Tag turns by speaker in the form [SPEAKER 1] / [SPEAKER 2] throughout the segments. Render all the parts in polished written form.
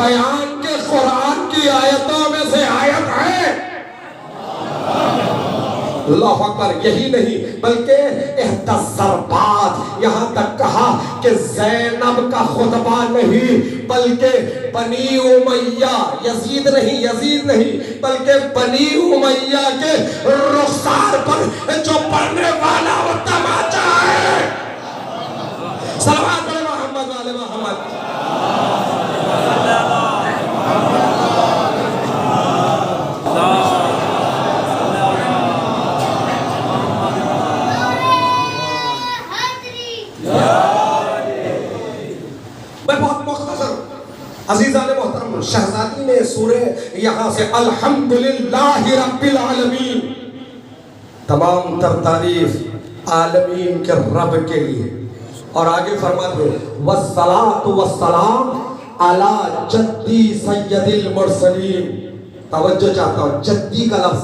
[SPEAKER 1] بیان کے قرآن کی آیتوں میں سے آیت ہے۔ اللہ اکبر۔ یہی نہیں بلکہ احتضربات، یہاں تک کہا کہ زینب کا خطبہ نہیں بلکہ بنی امیہ، یزید نہیں بلکہ بنی امیہ کے رخسار پر جو پڑھنے والا وہ تماچا ہے۔ صلوات علی محمد و آل محمد۔ میں بہت مختصر عزیزان محترم، شہزادی نے سورہ یہاں سے الحمدللہ رب العالمین، تمام تر تعریف عالمین کے رب کے لیے، اور آگے فرماتے والصلاة والسلام علی جدی سید المرسلین۔ توجہ چاہتا ہوں، جدی کا لفظ،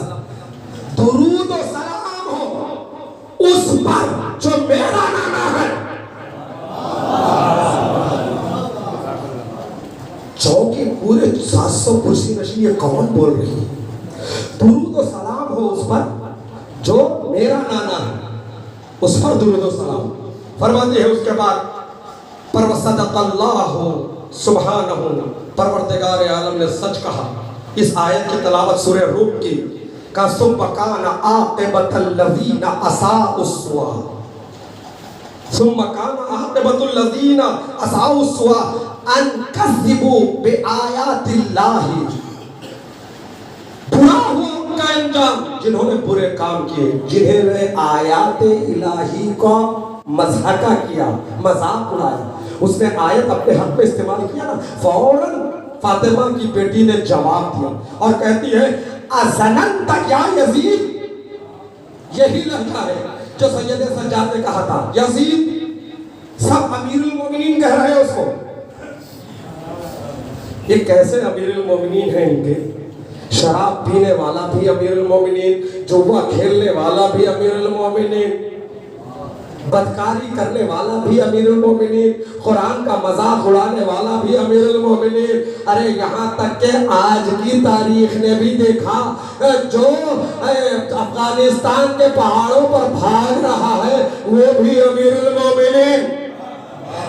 [SPEAKER 1] درود و سلام ہو اس پر جو میرا نانا ہے۔ چونکہ پورے 700 کرسی نشین یہ کون بول رہی ہے؟ درود و سلام ہو اس پر جو میرا نانا ہے، اس پر درود و سلام۔ فرماتے ہیں اس کے بعد پروصدق اللہ سبحانہ، پروردگار عالم نے سچ کہا۔ اس آیت کی تلاوت سورہ روم کی کا ثم کان عاقبۃ الذین اساءوا السوء، ثم کان عاقبۃ الذین اساءوا السوء ان کذبوا بآیات اللہ۔ برا ہوا ان کا انجام جنہوں نے برے کام کیے، جنہیں نے آیات الہی کو مضحکہ کیا، مذاق اڑایا۔ اس نے آیت اپنے حق میں استعمال کیا نا، فوراً فاطمہ کی بیٹی نے جواب دیا اور کہتی ہے اَظَنَنْتَ یا یزید۔ یہی لہجہ ہے جو سید سجاد نے کہا تھا، یزید، سب امیر المومنین کہہ رہے ہیں اس کو۔ یہ کیسے امیر المومنین ہیں ان کے؟ شراب پینے والا بھی امیر المومنین، جوا کھیلنے والا بھی امیر المومنین، بدکاری کرنے والا بھی امیر المومنین، قرآن کا مذاق اڑانے والا بھی امیر المومنین۔ ارے یہاں تک کہ آج کی تاریخ نے بھی دیکھا جو افغانستان کے پہاڑوں پر بھاگ رہا ہے وہ بھی امیر المومنین۔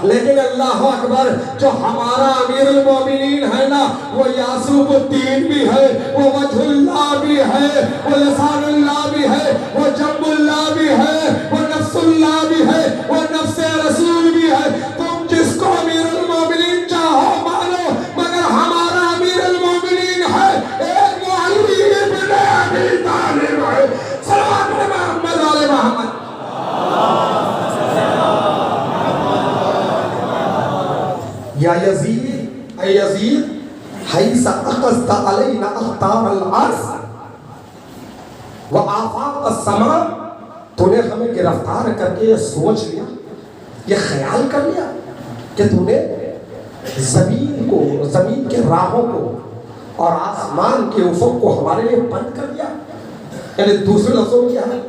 [SPEAKER 1] لیکن اللہ اکبر، جو ہمارا امیر المومنین ہے نا، وہ یعصوب الدین بھی ہے، وہ وجہ اللہ بھی ہے، وہ لسان اللہ بھی ہے، وہ جنب اللہ بھی ہے، وہ نفس اللہ بھی ہے، وہ نفس رسول بھی ہے۔ تم جس کو امیر المومنین چاہو مانو، مگر ہمارا امیر المومنین ہے ایک وہ علی ابن ابی طالب ہے۔ صلوات علی محمد و آل محمد۔ یا یزید، اے یزید، حیث اخذت علینا اختار العرض وآفاق السماء، تو نے ہمیں گرفتار کر کے یہ سوچ لیا، یہ خیال کر لیا کہ تو نے زمین کو، زمین کے راہوں کو اور آسمان کے افق کو ہمارے لیے بند کر دیا۔ یعنی دوسرے لفظوں میں کیا ہے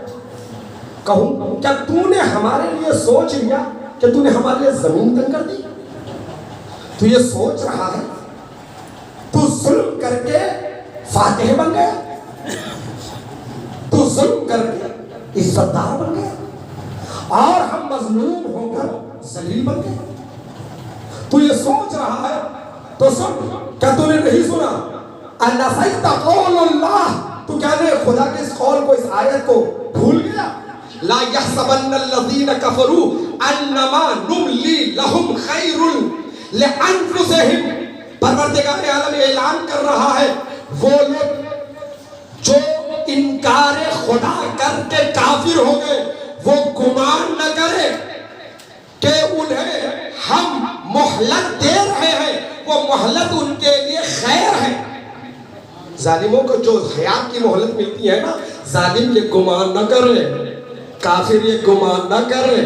[SPEAKER 1] کہوں، کیا تو نے ہمارے لیے سوچ لیا کہ تو نے ہمارے لیے زمین تنگ کر دی؟ تو یہ سوچ رہا ہے تو ظلم کر کے فاتح بن گیا، تو ظلم کر کے عزت دار بن گیا، اور ہم مظلوم ہو کر ذلیل بن گئے۔ تو یہ سوچ رہا ہے تو سن، کیا تو نے نہیں سنا انسیت قول اللہ، تو کیا نے خدا کے اس قول کو، اس آیت کو بھول گیا؟ لا يحسبن الذين كفروا انما نملي لهم خير لانفسهم۔ پروردگار عالم اعلان کر رہا ہے وہ لوگ جو انکار خدا کر کے کافر ہو گئے، وہ گمان نہ کرے کہ انہیں ہم مہلت دے رہے ہیں، وہ مہلت ان کے لیے خیر ہے۔ ظالموں کو جو حیات کی مہلت ملتی ہے نا، ظالم یہ گمان نہ کرے، کافر یہ گمان نہ کرے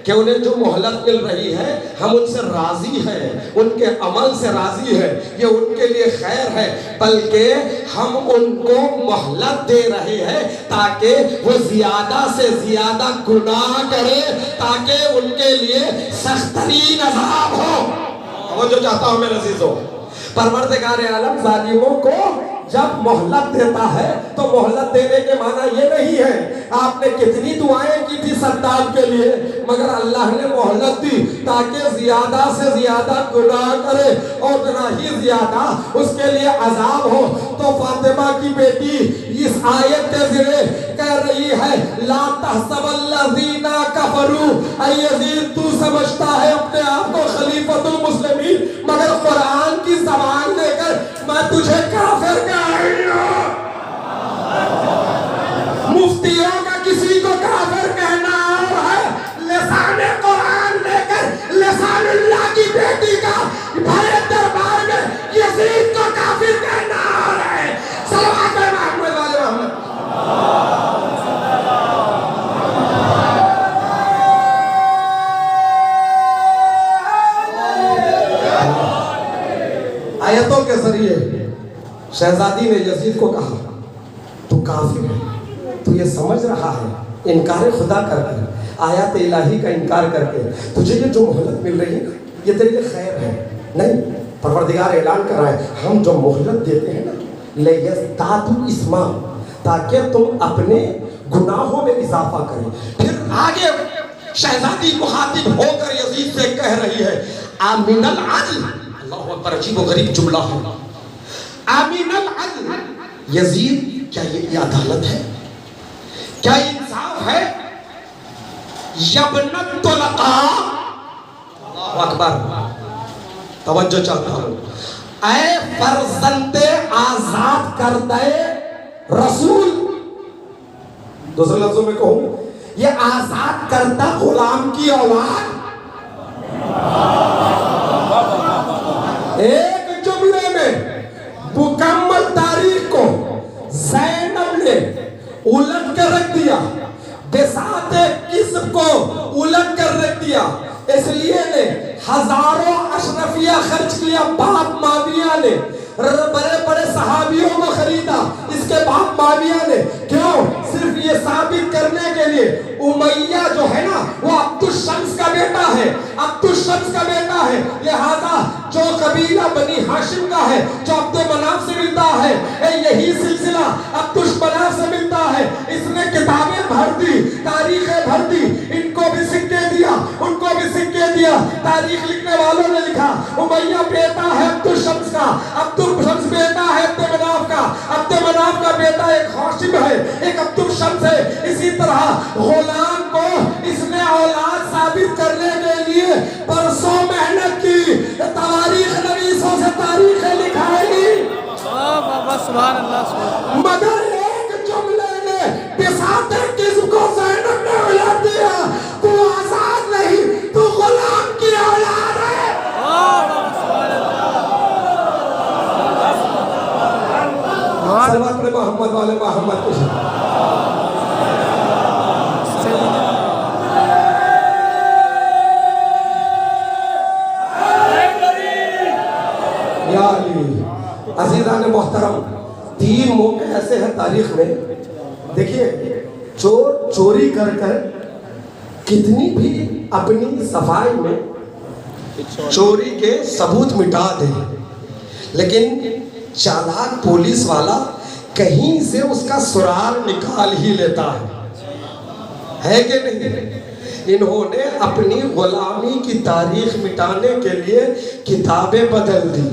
[SPEAKER 1] کہ انہیں جو مہلت مل رہی ہے ہم ان سے راضی ہیں، ان کے عمل سے راضی ہیں، یہ ان کے لیے خیر ہے، بلکہ ہم ان کو مہلت دے رہے ہیں تاکہ وہ زیادہ سے زیادہ گناہ کرے، تاکہ ان کے لیے سخت ترین عذاب ہو۔ وہ جو چاہتا ہوں میرے عزیزوں، پروردگار عالم ظالموں کو جب مہلت دیتا ہے تو مہلت دینے کے معنی یہ نہیں ہے آپ نے کتنی دعائیں کی تھی سردار کے لیے مگر اللہ نے مہلت دی تاکہ زیادہ سے زیادہ گناہ کرے اور گناہی زیادہ اس کے لیے عذاب ہو. تو فاطمہ کی بیٹی اس آیت کے ذریعے کہہ رہی ہے لا تحسب الذین کفروا. اے یزید تو سمجھتا ہے اپنے آپ کو خلیفۃ المسلمین مگر قرآن کی زبان لے کر میں تجھے کافر کہہ رہی ہوں. مفتیوں کا کسی کو کافر کہنا اور ہے لسان قرآن لے کر لسان اللہ کی بیٹی کا بھرے دربار میں یزید کو کافر کہنا اور ہے. صلوات محمد والے محمد. آیتوں کے ذریعے شہزادی نے یزید کو کہا تو کافر ہے, تو یہ سمجھ رہا ہے انکار خدا کر کے آیات الہی کا انکار کر کے تجھے یہ جو مہلت مل رہی ہے یہ تیرے لیے خیر ہے. نہیں, پروردگار اعلان کر رہا ہے ہم جو مہلت دیتے ہیں نا لیستاتوا اسما تاکہ تم اپنے گناہوں میں اضافہ کریں. پھر آگے شہزادی مخاطب ہو کر یزید سے کہہ رہی ہے آمین العدل. اللہ اکبر, عجیب و غریب جملہ ہے. آمین العدل. یزید کیا یہ عدالت ہے, کیا انصاف ہے؟ یبن الطلقاء. اللہ اکبر, توجہ چاہتا ہوں. اے فرزند آزاد کردہ رسول, دوسرے لفظوں میں کہوں یہ آزاد کردہ غلام کی اولاد ایک جملے میں مکمل تاریخ کو زینب نے الٹ کر رکھ دیا, بساط کسب کو الٹ کر رکھ دیا. اس لیے نے ہزاروں اشرفیہ خرچ کیا باپ معاویہ نے, بڑے بڑے صحابیوں کو خریدا اس کے باپ معاویہ نے. کیوں؟ صرف یہ ثابت کرنے کے لیے امیہ جو ہے نا وہ عبد الشمس کا بیٹا ہے, عبد الشمس کا بیٹا ہے, لہذا جو قبیلہ بنی ہاشم کا ہے جو عبد مناف سے ملتا ہے یہی سلسلہ عبد مناف سے ملتا ہے. اس نے کتابیں بھر دی, تاریخیں بھر دی, ان کو بھی سکے دیا ان کو بھی سکے دیا. تاریخ لکھنے والوں نے لکھا امیہ بیٹا ہے عبد الشمس کا, عبد الشمس بیٹا ہے عبد مناف کا, عبد مناف کا بیٹا ایک ہاشم ہے ایک عبد الشمس ہے. اسی طرح غلام کو اس نے اولاد ثابت کرنے کے لیے برسوں محنت کی, تواریخ نویسوں سے تاریخیں لکھائی,
[SPEAKER 2] سبحان اللہ.
[SPEAKER 1] مگر ایک جملے نے بساط کسب کو زینب نے الٹ دیا. تو آزاد نہیں, تو غلام کی اولاد ہے. صلوات محمد والے محمد کے یا علی. عزیزان محترم, 3 موقع ایسے ہیں تاریخ میں, دیکھیے چور چوری کر کر کتنی بھی اپنی صفائی میں چوری کے ثبوت مٹا دے, لیکن چالاک پولیس والا کہیں سے اس کا سراغ نکال ہی لیتا ہے کہ نہیں. انہوں نے اپنی غلامی کی تاریخ مٹانے کے لیے کتابیں بدل دی,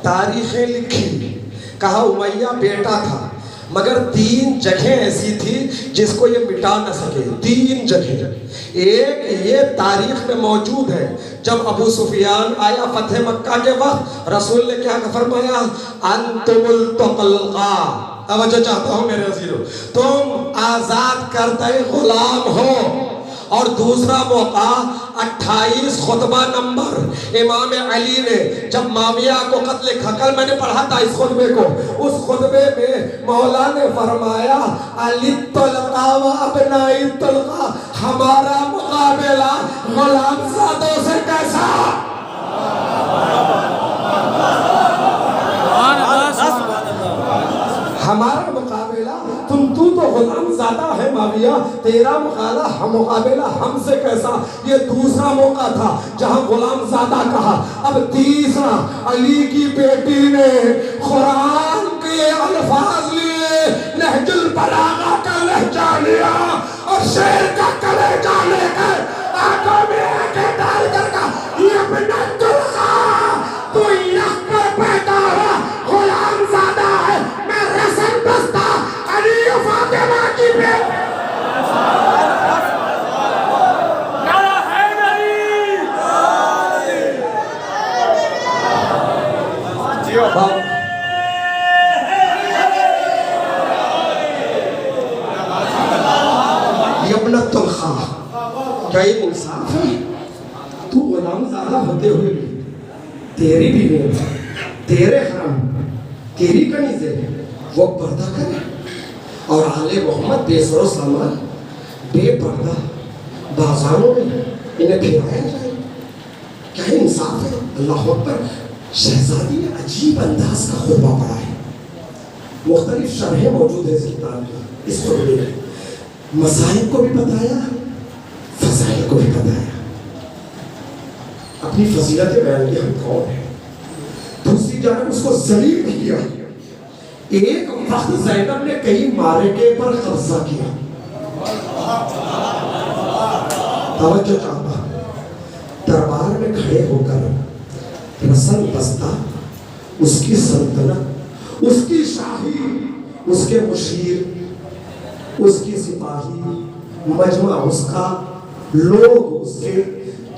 [SPEAKER 1] تاریخیں لکھی, کہا امیہ بیٹا تھا, مگر 3 جگہیں ایسی تھی جس کو یہ مٹا نہ سکے. 3 جگہیں. ایک یہ تاریخ میں موجود ہے جب ابو سفیان آیا فتح مکہ کے وقت, رسول نے کیا فرمایا انتم الطلقاء. توجہ چاہتا ہوں میرے عزیزو, تم آزاد کردہ غلام ہو. اور دوسرا موقع 28 خطبہ نمبر, امام علی نے جب معاویہ کو قتل کل میں نے پڑھا تھا اس خطبے کو, اس خطبے میں مولا نے فرمایا علی الطلقاء و ابناء الطلقاء, ہمارا مقابلہ غلام زادوں سے کیسا. ہمارا مقابلہ تو غلام زادہ ہے معاویہ, تیرا مقابلہ ہم سے کیسا؟ یہ دوسرا موقع تھا جہاں غلام زادہ کہا. اب تیسرا، علی کی بیٹی نے قرآن کے الفاظ لیے، نہج البلاغہ کا لہجہ لیا اور شعر کا کلیجہ لے کر آنکھوں میں آنکھیں ڈال کر کہا، یہ ابنت الخواہ، تو یخ پر پیدا ہوا غلام زادہ ہے، میں رسن بستہ علی و فاطمہ کی بیٹی. یہ ابنت الخواہ، کیا یہ انصاف ہے؟ تو غلام زادہ ہوتے ہوئے بھی تیری بیوی، تیرے حرم، تیری کنیزیں وہ پردہ کرے اور آل محمد بے سر و سامان بے پردہ بازاروں میں انہیں پھرایا جائے؟ کیا یہ انصاف ہے؟ اللہ اکبر. شہزادی نے عجیب انداز کا خطبہ پڑھا ہے. مختلف شرحیں موجود ہیں اس کتاب میں. اس خطبے میں مسائل کو بھی بتایا، فضائل کو بھی بتایا. اپنی فضیلتیں بیان کی ہم کون ہیں. دوسری جانب اس کو ذلیل بھی کیا. ایک وقت زینب نے کئی معرکے پر قبضہ کیا. توجہ چاہتا، دربار میں کھڑے ہو کر رسن بستہ، اس کی سلطنت، اس کی شاہی، اس کے مشیر، اس کی سپاہی، مجمع اس کا، لوگ اس کے،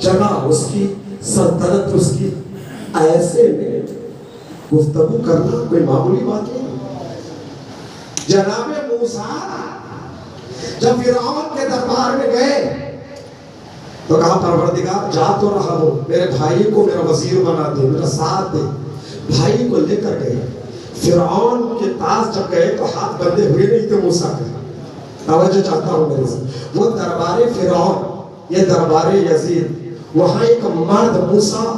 [SPEAKER 1] جگہ اس کی، سلطنت اس کی، ایسے میں گفتگو کرنا کوئی معمولی بات نہیں. جناب موسیٰ جب فرعون کے دربار میں گئے تو کہا پروردگار جا تو رہا ہوں، میرے بھائی کو میرا وزیر بنا دے، میرا ساتھ دے. بھائی کو لے کر گئے. فرعون کے پاس جب گئے تو ہاتھ بندے ہوئے نہیں تھے موسیٰ کے. توجہ چاہتا ہوں میرے سے. وہ دربار فرعون، یہ دربار یزید، وہاں ایک مرد موسیٰ،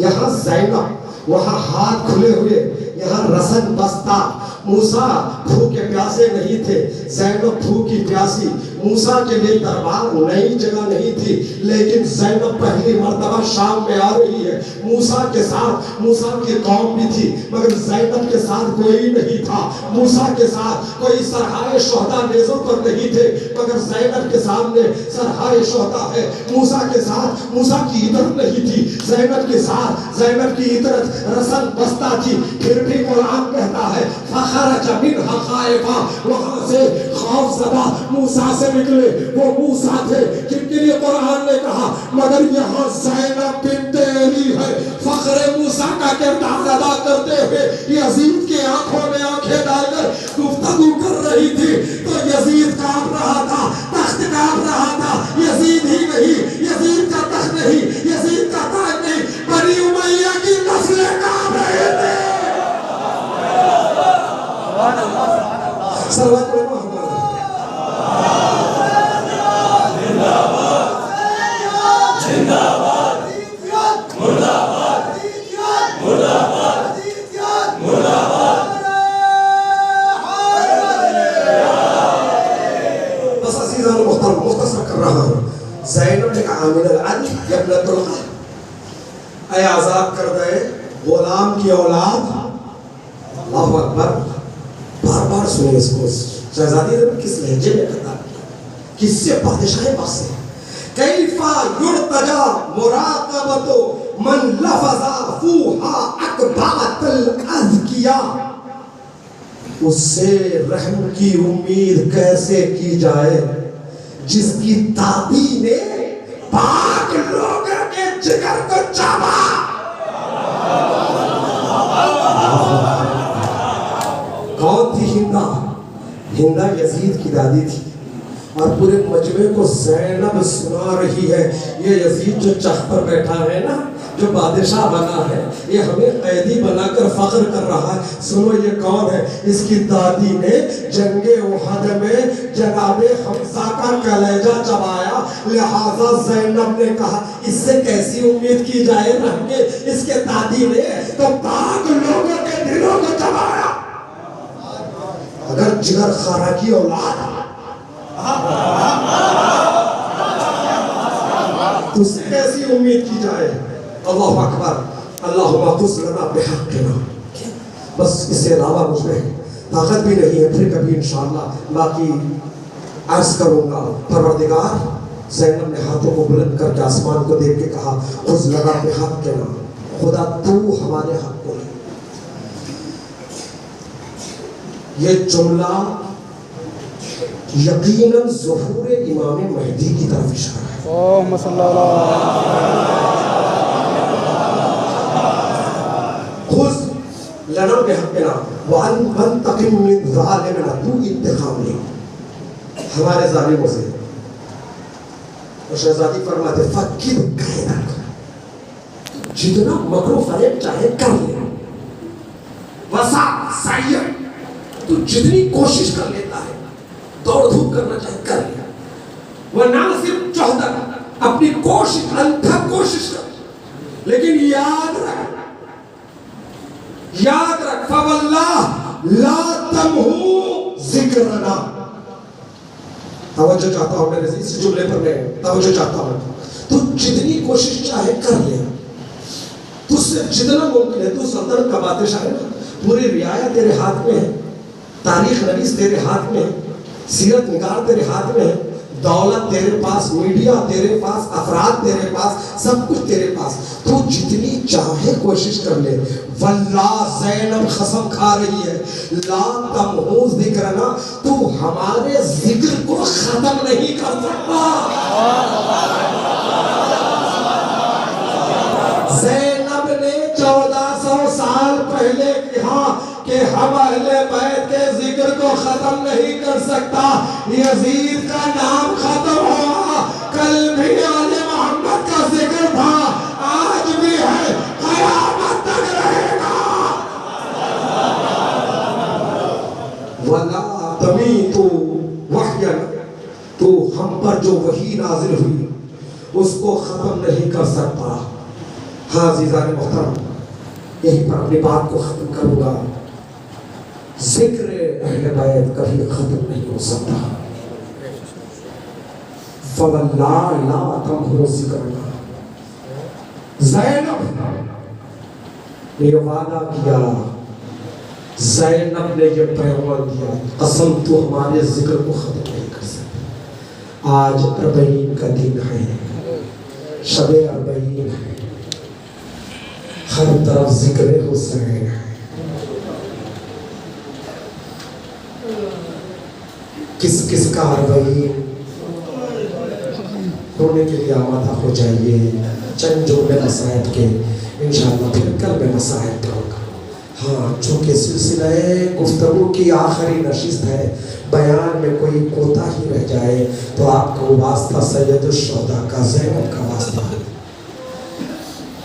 [SPEAKER 1] یہاں زینب، وہاں ہاتھ کھلے ہوئے، یہاں رسن بستہ. موسیٰ بھوکے پیاسے نہیں تھے، زینب بھوکی پیاسی. موسیٰ کے لیے دربار نئی جگہ نہیں تھی، لیکن زینب پہلی مرتبہ شام میں آ رہی ہے. موسیٰ کے ساتھ موسیٰ کی قوم بھی تھی، مگر زینب کے ساتھ کوئی نہیں تھا. موسیٰ کے ساتھ کوئی سرحائے شہداء نیزوں پر نہیں تھے، مگر زینب کے سامنے سرحائے شہداء ہے. موسیٰ کے ساتھ موسیٰ کی عطرت نہیں تھی، زینب کے ساتھ زینب کی عطرت رسن بستہ تھی. پھر بھی قرآن کہتا ہے فخرج منها خائفا، وہاں سے خوف زدہ موسیٰ سے نکلے. وہ موسیٰ تھے جن کے لیے قرآن نے کہا مگر یہاں زینب بنت علی ہے. فخر موسیٰ کا کردار ادا کرتے ہوئے یزید کی آنکھوں میں آنکھیں ڈال کر گفتگو کر رہی تھی تو یزید کانپ رہا تھا، تخت کانپ رہا تھا. یزید ہی نہیں، یزید کا تخت نہیں، یزید کا تاج نہیں، بنی امیہ کی نسلیں کانپ رہے تھے. صلوات محمد. بس عزیزان محترم مختصر کر رہا ہوں. زینب نے کہا من العدل یا ابنت الخواہ، اے آزاد کردہ غلام کی اولاد. اللہ اکبر. بار بار سنیں اس کو. شہزادی نے کس لہجے میں خطاب کیا، کس سے بادشاہ بخش ہے. کیفا یرتجا مراقبت من لفظا فوہا اکبات الاذکیا، اس سے رحم کی امید کیسے کی جائے جس کی دادی نے پاک لوگوں کے جگر کو چاہا. کون تھی ہندہ؟ ہندہ یزید کی دادی تھی اور پورے مجمع کو زینب سنا رہی ہے. یہ یزید جو چخ پر بیٹھا ہے نا، جو بادشاہ بنا ہے، یہ ہمیں قیدی بنا کر فخر کر رہا ہے. سنو یہ کون ہے؟ اس کی دادی نے جنگ احد میں جناب حمزہ کا کلیجہ چبایا، لہذا زینب نے کہا اس سے کیسی امید کی جائے رحم کے. اس کے دادی نے تو پاک لوگوں کے دلوں کو چبایا. اگر جگر خارا کی اولاد تجھ سے کیسی امید کی جائے. اللہ اکبر. اللہم احفظ لنا بحقنا. بس اس سے علاوہ مجھ میں طاقت بھی نہیں ہے. پھر کبھی انشاءاللہ باقی عرض کروں گا. پروردگار زینب نے ہاتھوں کو بلند کر کے آسمان کو دیکھ کے کہا خذ لنا بحقنا. خدا تو ہمارے حق کو لے. یہ جملہ یقیناً ظہور امام مہدی کی طرف اشارہ ہے.
[SPEAKER 2] اللہم صلی اللہ
[SPEAKER 1] خذ لنا بحقنا وانتقم من ظالمنا. تو انتقام لے ہمارے ظالموں سے. اور شہزادی فرماتے فکر قیدک. جتنا مکر و فریب چاہے کر لے. وسع سعیک. تو جتنی کوشش کر لیتا ہے دوڑ دھوپ کرنا چاہے کر لے. وناصب جہدک. اپنی کوشش انتھک کوشش کر. لیکن یاد رکھ فواللہ لا تمحو ذکرنا. توجہ چاہتا ہوں میرے اس جملے پر میں توجہ چاہتا ہوں. تو جتنی کوشش چاہے کر لے. تو سے جتنا ممکن ہے. تو سلطنت کا بادشاہ ہے. پوری رعایا تیرے ہاتھ میں ہے. تاریخ نویس تیرے ہاتھ میں ہے. سیرت نگار تیرے ہاتھ میں ہے. دولت تیرے پاس, میڈیا تیرے پاس, افراد تیرے پاس, سب کچھ تیرے پاس. تو جتنی چاہے کوشش کر لے. واللہ زینب قسم کھا رہی ہے لا تمحو ذکرنا. تو ہمارے ذکر کو ختم نہیں کر سکتا. زینب نے 1400 سال پہلے کہا کہ ہم اہل بیت کے ذکر کو ختم نہیں کر سکتا. یزید کا نام ختم ہوا, کل بھی آل محمد کا ذکر تھا, آج بھی ہے, قیامت تک رہے گا. وَلَا تَمِيتُ وَحْيًا. تو ہم پر جو وحی نازل ہوئی اس کو ختم نہیں کر سکتا. ہاں عزیزان محترم, یہیں پر اپنی بات کو ختم کروں گا. ذکر اہل بیت کبھی ختم نہیں ہو سکتا. فَوَاللَّهِ لَا تَمْحُو ذِكْرَنَا. زینب نے یہ وعدہ کیا, زینب نے یہ پیغام دیا, قسم تو ہمارے ذکر کو ختم نہیں کر سکتا. آج 40 کا دن ہے, شب 40 ہے, ہر طرف ذکر حسین ہے. کس کا 40 رونے کے لیے آمادہ ہو جائیے. چند جملے مسائب کے انشاءاللہ پھر کل میں مسائب پڑھوں گا. ہاں چونکہ سلسلہ گفتگو کی آخری نشست ہے, بیان میں کوئی کوتا ہی رہ جائے تو آپ کو واسطہ سید الشہداء کا, زینب کا واسطہ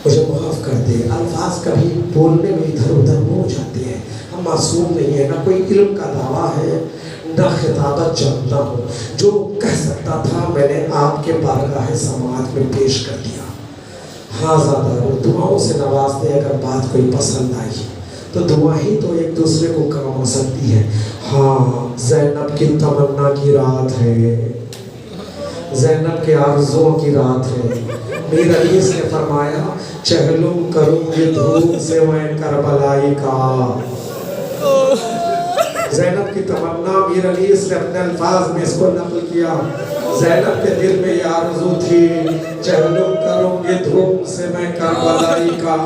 [SPEAKER 1] مجھے معاف کر دے. الفاظ کبھی بولنے میں ادھر ادھر ہو جاتے ہیں. ہم معصوم نہیں ہیں, نہ کوئی علم کا دعویٰ ہے, نہ خطابت جانتا ہوں. جو کہہ سکتا تھا میں نے آپ کے بارگاہ سماعت میں پیش کر دیا. ہاں زیادہ دعاؤں سے نواز دے. اگر بات کوئی پسند آئی تو دعا ہی تو ایک دوسرے کو کام ہو سکتی ہے. ہاں زینب کی تمنا کی رات ہے, زینب کے آرزوؤں کی رات ہے. میر علی نے فرمایا چہلم کروں گی دھوپ سے میں کربلائی کا. زینب کی تمنا میر علی نے اپنے الفاظ میں اس کو نقل کیا. زینب کے دل میں یہ آرزو تھی چہلم کروں گی دھوپ سے میں کربلائی کا.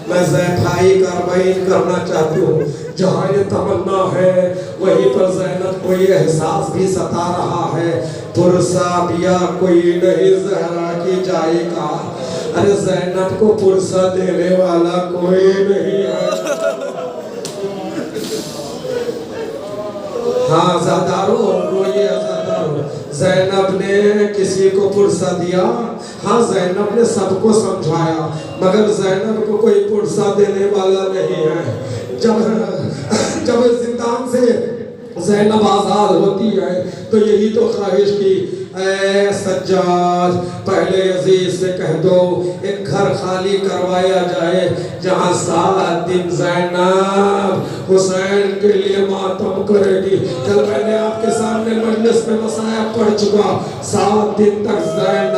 [SPEAKER 1] میں زیفائی کاربائن کرنا چاہتی ہوں. جہاں یہ تمنا ہے وہیں پر زینب کو یہ احساس بھی ستا رہا ہے پرسا بیا کوئی نہیں زہرا کی جائے گا. ارے زینب کو پرسا دینے والا کوئی نہیں ہے. ہاں زادارو روئیے زادارو. زینب نے کسی کو پرسا دیا, ہاں زینب نے سب کو سمجھایا, مگر زینب کو کوئی پرسا دینے والا نہیں ہے. جب زندان سے زینب آزاد ہوتی ہے تو یہی تو خواہش کی اے سجاد پہلے عزیز سے کہہ دو ایک گھر خالی کروایا جائے جہاں 7 دن زینب حسین کے لیے ماتم کرے گی. جب میں نے آپ کے سامنے مجلس میں مسائل پڑھ چکا 7 دن تک زینب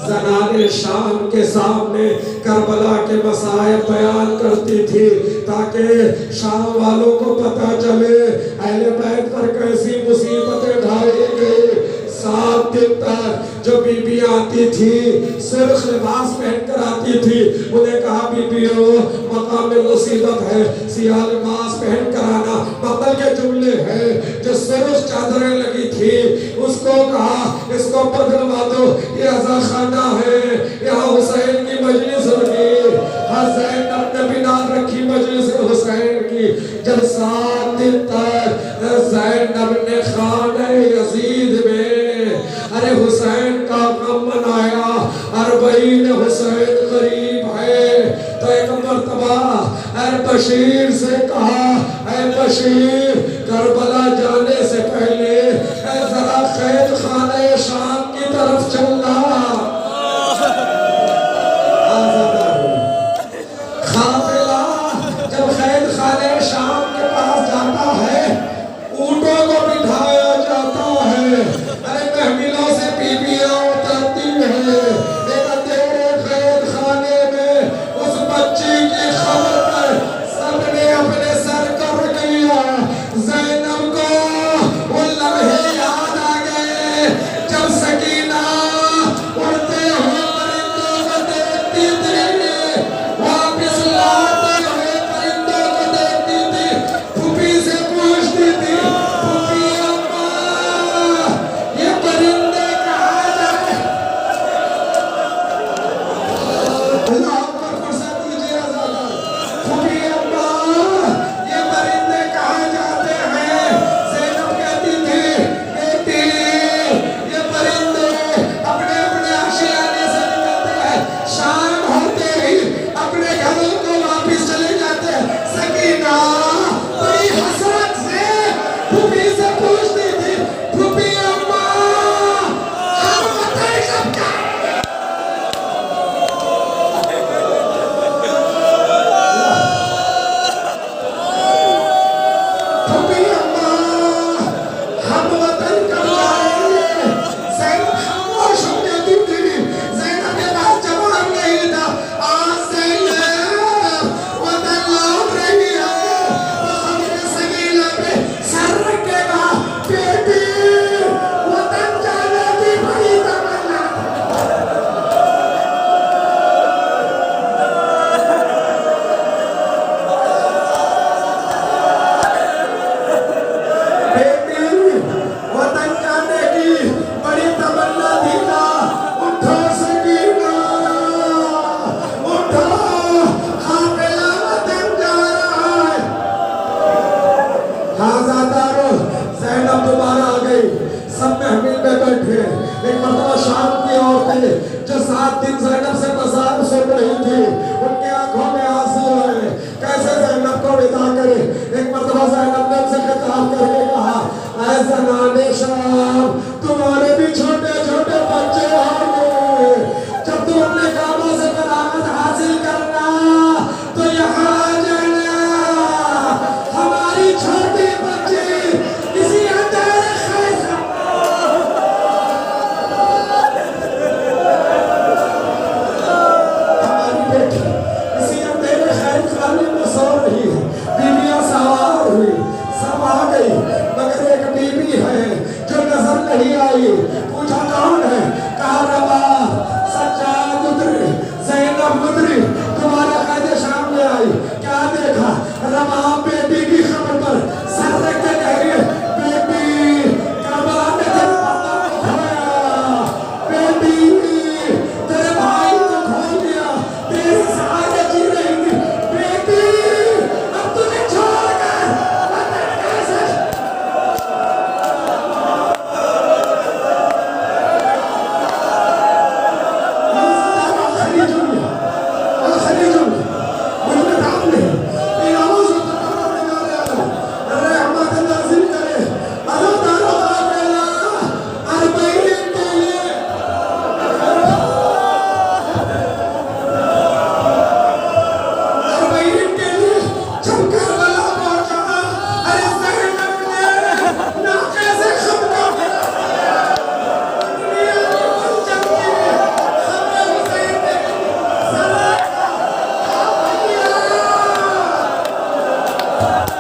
[SPEAKER 1] زنان شام کے سامنے کربلا کے مسائل بیان کرتی تھی تاکہ شام والوں کو پتہ چلے اہل بیت پر کیسی مصیبتیں ڈھائی گئی. 7 دن تک جو بی بی آتی تھی سرخ لباس پہن کر آتی تھی انہیں کہا بی بیو مقام مصیبت ہے سیاہ لباس پہن کر آنا. مقتل کے جملے ہیں جو سرخ چادریں لگی تھی اس کو کہا اس کو بدلوا دو یہ عزا خانہ ہے یہاں حسین کی مجلس ہوگی. حسین نے بنا رکھی مجلس حسین کی. جب 7 دن تک زینب نے خانہ یزید میں ارے حسین کا غم منایا 40 حسین قریب ہے تو ایک مرتبہ اے بشیر سے کہا اے بشیر کربلا جانے سے پہلے اے ذرا قید خانہ شام کی طرف چلنا. قافلہ جب قید خانہ شام کے پاس جاتا ہے اونٹوں کو بٹھایا جاتا ہے ارے محملوں سے بیبیاں اترتی ہیں ایک اندھیرے قید خانے میں اس بچی کی خبر پر سب نے اپنے سر کر دیا. زینب کو وہ لمحے یاد آ گئے جب سکینہ اڑتے ہوئے پرندوں کو دیکھتی تھی واپس لاتے ہوئے پرندوں کو دیکھتی تھی پھوپھی سے پوچھتی تھی پھوپھی اماں یہ پرندے کہاں جائے. اللہ اکبر فرصت دیجئے آزادہ. پھوپھی اماں یہ پرندے کہاں جاتے ہیں. زینب کہتی تھی بیٹی یہ پرندے اپنے اپنے آشیانے سے نکلتے ہیں شام ہوتے ہی اپنے گھروں کو واپس چلے جاتے ہیں. سکینہ بڑی حسرت سے پھوپھی سے پوچھتی تھی پھوپھی اماں ہم وطن کب جائیں. پھوپھی اماں ہم وطن کب جائیں گے. زینب خاموش ہو جاتی تھی. زینب کے پاس جواب نہیں تھا. آج زینب وطن لوٹ رہی ہے وہ خبر سکینہ پہ سر رکھے گا بیٹی وطن جانے کی بڑی تمنا بیٹی وطن جانے کی بڑی تمنا تھی نا. اٹھو سکینہ اٹھو قافلہ وطن جا رہا ہے. حاضردارو زینب دوبارہ آ گئی. سب محمل میں بیٹھے ایک مرتبہ شام کی عورتیں جو 7 دن زینب سے مزار سن رہی تھی ان کی آنکھوں میں آنسو ہے کیسے زینب کو ودا کرے. ایک مرتبہ زینب نے ان سے خطاب کر کے کہا اے زنان شام تمہارے بھی چھوٹے چھوٹے بچے ہوں گے جب تم اپنے کاموں سے کرامت حاصل کرنا تو یہاں آ جانا. ہماری چھوٹی بچی کسی اندھیرے خیز ہماری بیٹی کسی اندھیرے خیز خانے میں سو رہی ہے. بیویاں سوار ہوئی سب آ گئی مگر ایک بیوی ہے جو نظر نہیں آئی. پوچھا اللہ